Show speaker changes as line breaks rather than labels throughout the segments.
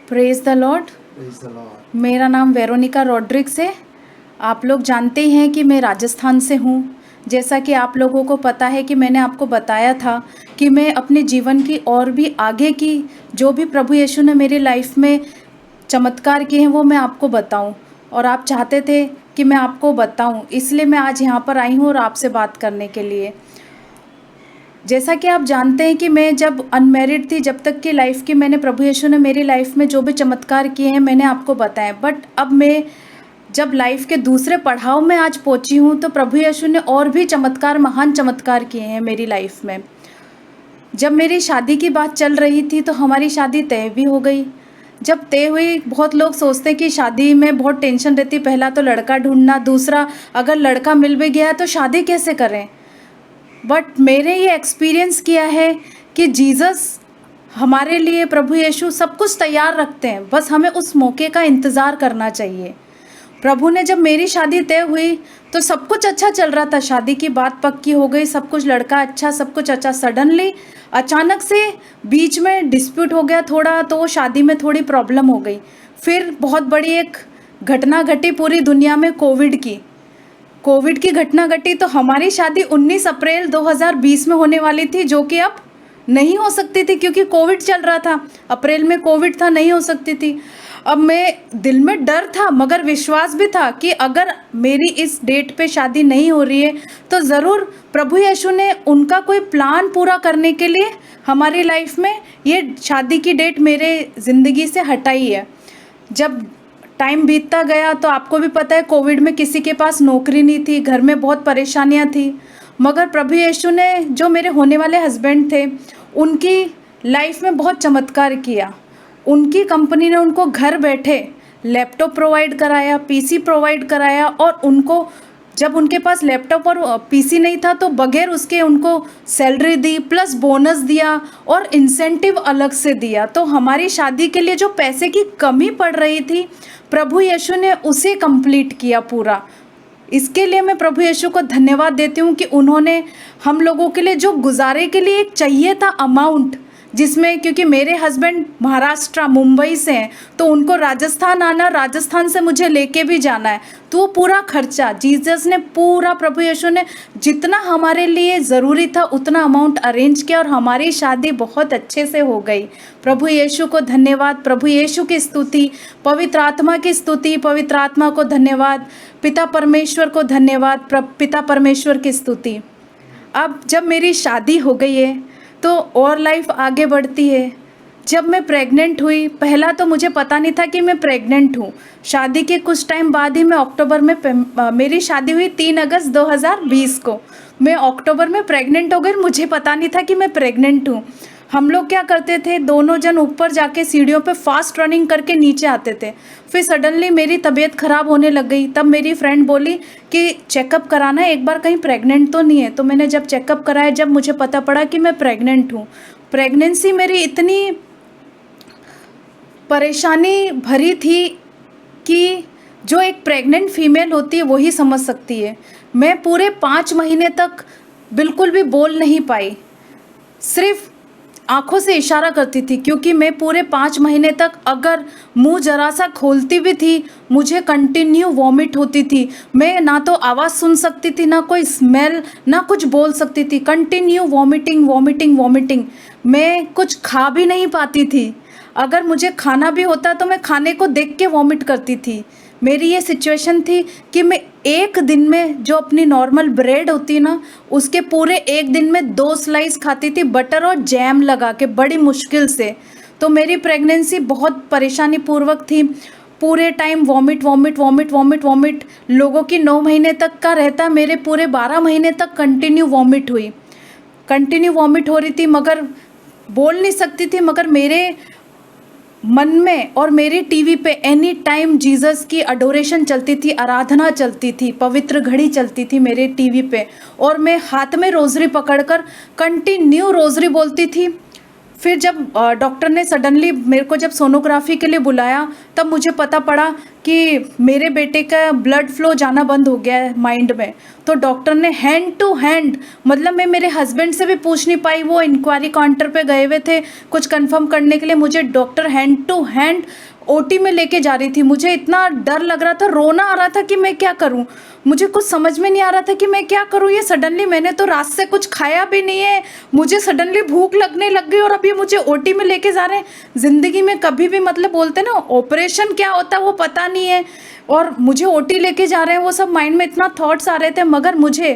Praise the Lord.
Praise the Lord.
मेरा नाम Veronica Rodrigues है। आप लोग जानते ही हैं कि मैं राजस्थान से हूँ। जैसा कि आप लोगों को पता है कि मैंने आपको बताया था कि मैं अपने जीवन की और भी आगे की जो भी प्रभु यीशु ने मेरी लाइफ में चमत्कार किए हैं वो मैं आपको बताऊं, और आप चाहते थे कि मैं आपको बताऊं, इसलिए मैं आज यहाँ पर आई हूँ और आपसे बात करने के लिए। जैसा कि आप जानते हैं कि मैं जब अनमैरिड थी, जब तक की लाइफ की मैंने प्रभु यीशु ने मेरी लाइफ में जो भी चमत्कार किए हैं मैंने आपको बताया। बट अब मैं जब लाइफ के दूसरे पड़ाव में आज पहुंची हूं तो प्रभु यीशु ने और भी चमत्कार, महान चमत्कार किए हैं मेरी लाइफ में। जब मेरी शादी की बात चल रही थी तो हमारी शादी तय भी हो गई। जब तय हुई, बहुत लोग सोचते हैं कि शादी में बहुत टेंशन रहती, पहला तो लड़का ढूंढना, दूसरा अगर लड़का मिल भी गया तो शादी कैसे करें। बट मेरे ये एक्सपीरियंस किया है कि जीसस हमारे लिए, प्रभु यीशु सब कुछ तैयार रखते हैं, बस हमें उस मौके का इंतज़ार करना चाहिए। प्रभु ने जब मेरी शादी तय हुई तो सब कुछ अच्छा चल रहा था, शादी की बात पक्की हो गई, सब कुछ, लड़का अच्छा, सब कुछ अच्छा। सडनली अचानक से बीच में डिस्प्यूट हो गया थोड़ा, तो शादी में थोड़ी प्रॉब्लम हो गई। फिर बहुत बड़ी एक घटना घटी पूरी दुनिया में, कोविड की घटना घटी। तो हमारी शादी 19 अप्रैल 2020 में होने वाली थी, जो कि अब नहीं हो सकती थी क्योंकि कोविड चल रहा था। अप्रैल में कोविड था, नहीं हो सकती थी। अब मैं, दिल में डर था मगर विश्वास भी था कि अगर मेरी इस डेट पे शादी नहीं हो रही है तो ज़रूर प्रभु यीशु ने उनका कोई प्लान पूरा करने के लिए हमारी लाइफ में ये शादी की डेट मेरे ज़िंदगी से हटाई है। जब टाइम बीतता गया तो आपको भी पता है, कोविड में किसी के पास नौकरी नहीं थी, घर में बहुत परेशानियां थी, मगर प्रभु यीशु ने जो मेरे होने वाले हस्बैंड थे उनकी लाइफ में बहुत चमत्कार किया। उनकी कंपनी ने उनको घर बैठे लैपटॉप प्रोवाइड कराया, पीसी प्रोवाइड कराया, और उनको जब उनके पास लैपटॉप और पीसी नहीं था तो बगैर उसके उनको सैलरी दी, प्लस बोनस दिया और इंसेंटिव अलग से दिया। तो हमारी शादी के लिए जो पैसे की कमी पड़ रही थी, प्रभु यीशु ने उसे कंप्लीट किया पूरा। इसके लिए मैं प्रभु यीशु को धन्यवाद देती हूँ कि उन्होंने हम लोगों के लिए जो गुजारे के लिए एक चाहिए था अमाउंट, जिसमें, क्योंकि मेरे हस्बैंड महाराष्ट्र मुंबई से हैं तो उनको राजस्थान आना, राजस्थान से मुझे लेके भी जाना है, तो वो पूरा खर्चा जीसस ने पूरा, प्रभु यीशु ने जितना हमारे लिए ज़रूरी था उतना अमाउंट अरेंज किया और हमारी शादी बहुत अच्छे से हो गई। प्रभु यीशु को धन्यवाद, प्रभु यीशु की स्तुति, पवित्र आत्मा की स्तुति, पवित्र आत्मा को धन्यवाद, पिता परमेश्वर को धन्यवाद, पिता परमेश्वर की स्तुति। अब जब मेरी शादी हो गई है तो और लाइफ आगे बढ़ती है। जब मैं प्रेग्नेंट हुई, पहला तो मुझे पता नहीं था कि मैं प्रेग्नेंट हूँ। शादी के कुछ टाइम बाद ही मैं अक्टूबर में, मेरी शादी हुई 3 अगस्त 2020 को, मैं अक्टूबर में प्रेग्नेंट हो गई, मुझे पता नहीं था कि मैं प्रेग्नेंट हूँ। हम लोग क्या करते थे, दोनों जन ऊपर जाके सीढ़ियों पे फास्ट रनिंग करके नीचे आते थे। फिर सडनली मेरी तबीयत ख़राब होने लग गई, तब मेरी फ्रेंड बोली कि चेकअप कराना है एक बार, कहीं प्रेग्नेंट तो नहीं है। तो मैंने जब चेकअप कराया, जब मुझे पता पड़ा कि मैं प्रेग्नेंट हूँ। प्रेगनेंसी मेरी इतनी परेशानी भरी थी कि जो एक प्रेग्नेंट फीमेल होती है वही समझ सकती है। मैं पूरे 5 महीने तक बिल्कुल भी बोल नहीं पाई, सिर्फ आंखों से इशारा करती थी, क्योंकि मैं पूरे 5 महीने तक अगर मुंह जरा सा खोलती भी थी मुझे कंटिन्यू वॉमिट होती थी। मैं ना तो आवाज़ सुन सकती थी, ना कोई स्मेल, ना कुछ बोल सकती थी, कंटिन्यू वॉमिटिंग वॉमिटिंग वॉमिटिंग। मैं कुछ खा भी नहीं पाती थी, अगर मुझे खाना भी होता तो मैं खाने को देख के वॉमिट करती थी। मेरी ये सिचुएशन थी कि मैं एक दिन में, जो अपनी नॉर्मल ब्रेड होती है ना, उसके पूरे एक दिन में 2 स्लाइस खाती थी बटर और जैम लगा के, बड़ी मुश्किल से। तो मेरी प्रेगनेंसी बहुत परेशानी पूर्वक थी, पूरे time vomit vomit vomit vomit vomit. लोगों की 9 महीने तक का रहता, मेरे पूरे 12 महीने तक कंटिन्यू वॉमिट हुई, कंटिन्यू वॉमिट हो रही थी, मगर बोल नहीं सकती थी। मगर मेरे मन में और मेरी टीवी पे एनी टाइम जीसस की अडोरेशन चलती थी, आराधना चलती थी, पवित्र घड़ी चलती थी मेरे टीवी पे, और मैं हाथ में रोज़री पकड़कर कंटिन्यू रोज़री बोलती थी। फिर जब डॉक्टर ने सडनली मेरे को जब सोनोग्राफी के लिए बुलाया, तब मुझे पता पड़ा कि मेरे बेटे का ब्लड फ्लो जाना बंद हो गया है माइंड में। तो डॉक्टर ने हैंड टू हैंड, मतलब मैं मेरे हस्बैंड से भी पूछ नहीं पाई, वो इंक्वायरी काउंटर पे गए हुए थे कुछ कंफर्म करने के लिए, मुझे doctor hand to hand OT में लेके जा रही थी। मुझे इतना डर लग रहा था, रोना आ रहा था कि मैं क्या करूं, मुझे कुछ समझ में नहीं आ रहा था कि मैं क्या करूं। ये सडनली, मैंने तो रात से कुछ खाया भी नहीं है, मुझे सडनली भूख लगने लग गई और अब ये मुझे ओटी में लेके जा रहे हैं। ज़िंदगी में कभी भी, मतलब बोलते ना ऑपरेशन क्या होता है वो पता नहीं है, और मुझे ओटी लेके जा रहे हैं। वो सब माइंड में इतना थॉट्स आ रहे थे, मगर मुझे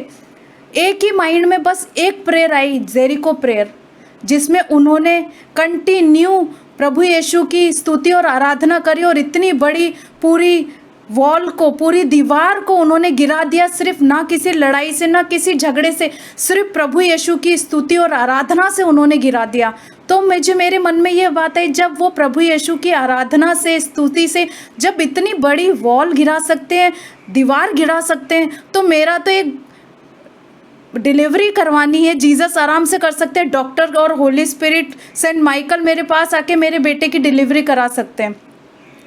एक ही माइंड में बस एक प्रेयर आई, जेरिको प्रेयर, जिसमें उन्होंने कंटिन्यू प्रभु यीशु की स्तुति और आराधना करी और इतनी बड़ी पूरी वॉल को, पूरी दीवार को उन्होंने गिरा दिया, सिर्फ ना किसी लड़ाई से, ना किसी झगड़े से, सिर्फ प्रभु यीशु की स्तुति और आराधना से उन्होंने गिरा दिया। तो मुझे, मेरे मन में ये बात आई, जब वो प्रभु यीशु की आराधना से, स्तुति से जब इतनी बड़ी वॉल गिरा सकते हैं, दीवार गिरा सकते हैं, तो मेरा तो एक डिलीवरी करवानी है, जीसस आराम से कर सकते हैं। डॉक्टर और होली स्पिरिट, सेंट माइकल मेरे पास आके मेरे बेटे की डिलीवरी करा सकते हैं।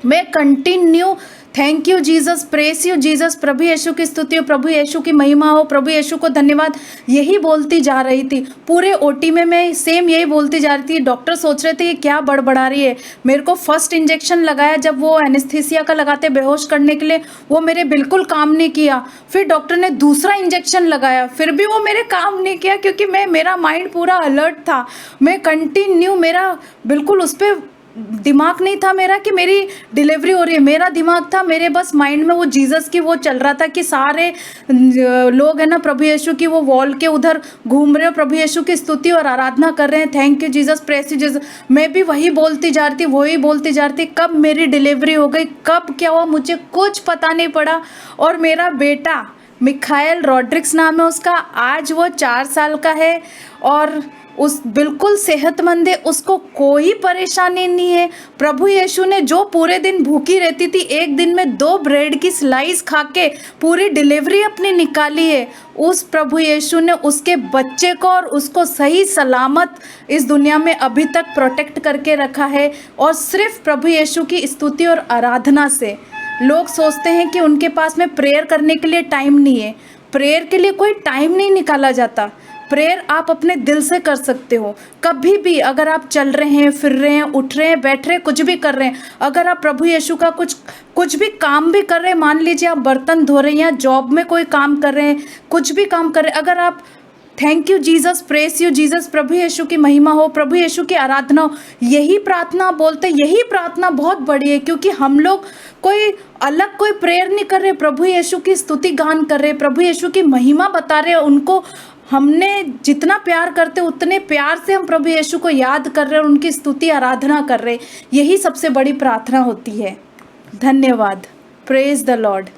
मैं continue thank you Jesus, praise you Jesus, प्रभु यीशु की स्तुति हो, प्रभु यीशु की महिमा हो, प्रभु यीशु को धन्यवाद, यही बोलती जा रही थी। पूरे ओटी में मैं सेम यही बोलती जा रही थी। डॉक्टर सोच रहे थे ये क्या बड़बड़ा रही है। मेरे को फर्स्ट इंजेक्शन लगाया जब वो एनेस्थीसिया का लगाते बेहोश करने के लिए, वो मेरे बिल्कुल काम नहीं किया। फिर डॉक्टर ने दूसरा इंजेक्शन लगाया, फिर भी वो मेरे काम नहीं किया, क्योंकि मेरा माइंड पूरा अलर्ट था। मैं कंटिन्यू, मेरा बिल्कुल उस पर दिमाग नहीं था मेरा कि मेरी डिलीवरी हो रही है। मेरा दिमाग था, मेरे बस माइंड में वो जीसस की वो चल रहा था कि सारे लोग है ना प्रभु यीशु की वो वॉल के उधर घूम रहे हो, प्रभु यीशु की स्तुति और आराधना कर रहे हैं, thank you Jesus, praise you Jesus. मैं भी वही बोलती जा रही थी, वही बोलती जा रही थी। कब मेरी डिलीवरी हो गई, कब क्या हुआ, मुझे कुछ पता नहीं पड़ा। और मेरा बेटा मिखाएल रॉड्रिक्स नाम है उसका, आज वो 4 साल का है और उस बिल्कुल सेहतमंद है, उसको कोई परेशानी नहीं है। प्रभु यीशु ने जो पूरे दिन भूखी रहती थी, एक दिन में 2 ब्रेड की स्लाइस खा के पूरी डिलीवरी अपनी निकाली है। उस प्रभु यीशु ने उसके बच्चे को और उसको सही सलामत इस दुनिया में अभी तक प्रोटेक्ट करके रखा है, और सिर्फ प्रभु यीशु की स्तुति और आराधना से। लोग सोचते हैं कि उनके पास में प्रेयर करने के लिए टाइम नहीं है। प्रेयर के लिए कोई टाइम नहीं निकाला जाता। प्रेयर आप अपने दिल से कर सकते हो। कभी भी अगर आप चल रहे हैं, फिर रहे हैं, उठ रहे हैं, बैठ रहे हैं, कुछ भी कर रहे हैं, अगर आप प्रभु यीशु का कुछ भी काम भी कर रहे हैं, मान लीजिए आप बर्तन धो रहे हैं या जॉब में कोई काम कर रहे हैं, कुछ भी काम कर रहे हैं, अगर आप thank you Jesus, praise you Jesus, प्रभु यीशु की महिमा हो, प्रभु यीशु की आराधना हो, यही प्रार्थना बोलते, यही प्रार्थना बहुत बड़ी है। क्योंकि हम लोग कोई अलग कोई प्रेयर नहीं कर रहे, प्रभु यीशु की स्तुति गान कर रहे, प्रभु यीशु की महिमा बता रहे, उनको हमने जितना प्यार करते उतने प्यार से हम प्रभु यीशु को याद कर रहे हैं और उनकी स्तुति आराधना कर रहे। यही सबसे बड़ी प्रार्थना होती है। धन्यवाद। Praise the Lord.